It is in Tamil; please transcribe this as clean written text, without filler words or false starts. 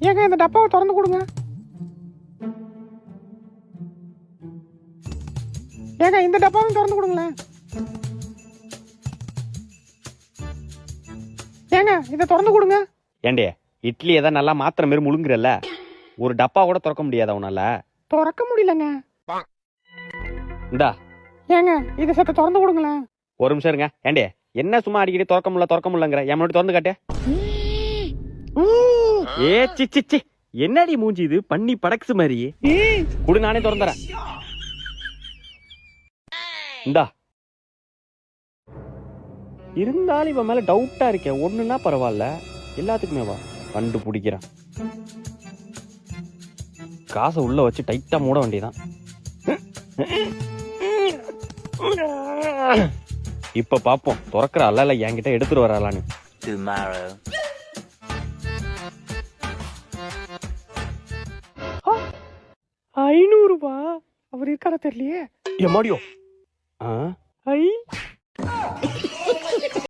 ஏங்க இந்த டப்பாவை திறந்து கொடுங்க. ஏங்க இந்த டப்பாவும் திறந்து கொடுங்களேன். ஏங்க இதை திறந்து கொடுங்க. ஏண்டே இட்லி ஏதாவது நல்லா மாத்திர மாரி முழுங்குறல்ல, ஒரு டப்பா கூட திறக்க முடியாத உன்னால? திறக்க முடியலங்க. இந்தா ஏங்க இதை சத்த திறந்து கொடுங்களேன். ஒரு நிமிஷம் இருங்க. ஏண்டே என்ன சும்மா அடிக்கடி திறக்க முடியலங்கிற, என் முன்னாடி திறந்து காட்டு. ஏ சி என்னடி மூஞ்சி இது, பண்ணி படக்ஸ் மாதிரி. குடு நானே திறந்துறேன். இந்தா. இருந்தாலும் இவன் மேல டவுட்டா இருக்கேன். ஒண்ணுன்னா பரவாயில்ல, எல்லாத்துக்குமே வா கண்டுபிடிக்கிறேன். காசை உள்ள வச்சு டைட்டா மூட வேண்டியதான். இப்ப பாப்போம் திறக்கிற அல்ல என்கிட்ட எடுத்துட்டு வராளான்னு. Tomorrow. 500 ரூபாய். அவர் இருக்கார தெரியலையே. எம்மாடியோ.